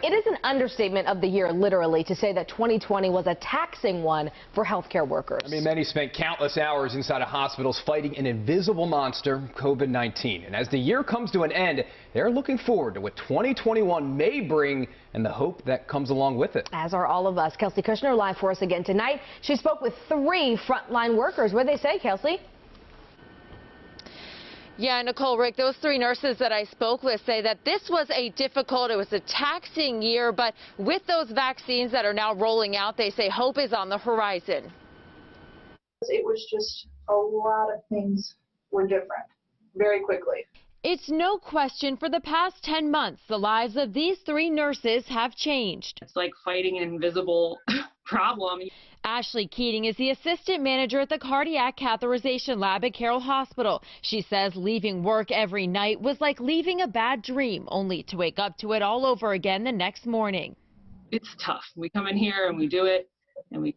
It is an understatement of the year, literally, to say that 2020 was a taxing one for healthcare workers. I mean, many spent countless hours inside of hospitals fighting an invisible monster, COVID-19. And as the year comes to an end, they're looking forward to what 2021 may bring and the hope that comes along with it. As are all of us. Kelsey Kushner live for us again tonight. She spoke with 3 frontline workers. What did they say, Kelsey? Yeah, Nicole, Rick, those 3 nurses that I spoke with say that this was a taxing year, but with those vaccines that are now rolling out, they say hope is on the horizon. It was just a lot of things were different very quickly. It's no question for the past 10 months, the lives of these 3 nurses have changed. It's like fighting an invisible problem. Ashley Keating is the assistant manager at the cardiac catheterization lab at Carroll Hospital. She says leaving work every night was like leaving a bad dream, only to wake up to it all over again the next morning. It's tough. We come in here and we do it, and we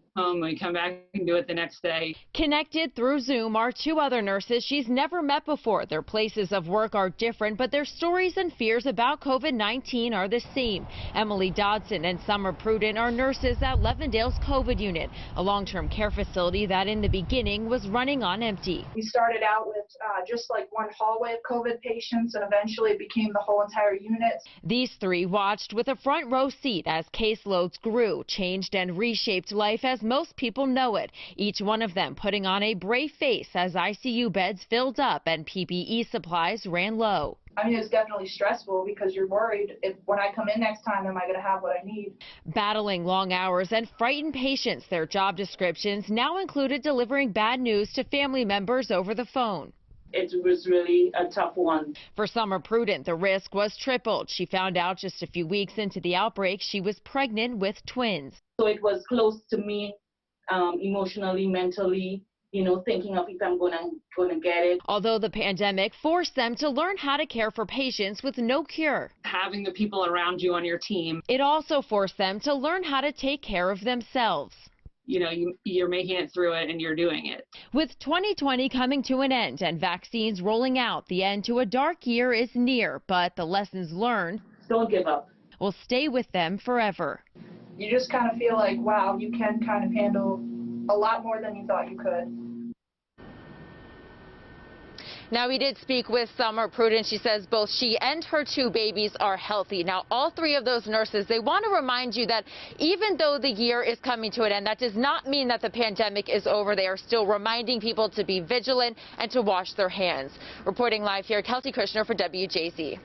come back and do it the next day. Connected through Zoom are 2 other nurses she's never met before. Their places of work are different, but their stories and fears about COVID-19 are the same. Emily Dodson and Summer Prudent are nurses at Levendale's COVID unit, a long-term care facility that in the beginning was running on empty. We started out with just like one hallway of COVID patients, and eventually it became the whole entire unit. These 3 watched with a front row seat as caseloads grew, changed and reshaped life as most people know it. Each one of them putting on a brave face as ICU beds filled up and PPE supplies ran low. I mean, it's definitely stressful because you're worried if when I come in next time, am I going to have what I need? Battling long hours and frightened patients, their job descriptions now included delivering bad news to family members over the phone. It was really a tough one. For Summer Prudent, the risk was tripled. She found out just a few weeks into the outbreak she was pregnant with twins. So it was close to me emotionally, mentally, thinking of if I'm gonna get it. Although the pandemic forced them to learn how to care for patients with no cure. Having the people around you on your team. It also forced them to learn how to take care of themselves. You're making it through it and you're doing it. With 2020 coming to an end and vaccines rolling out, the end to a dark year is near, but the lessons learned Don't give up. Will stay with them forever. You just kind of feel like, wow, you can kind of handle a lot more than you thought you could. Now, we did speak with Summer Prudent. She says both she and her 2 babies are healthy. Now, all 3 of those nurses, they want to remind you that even though the year is coming to an end, that does not mean that the pandemic is over. They are still reminding people to be vigilant and to wash their hands. Reporting live here, Kelsey Kushner for WJZ.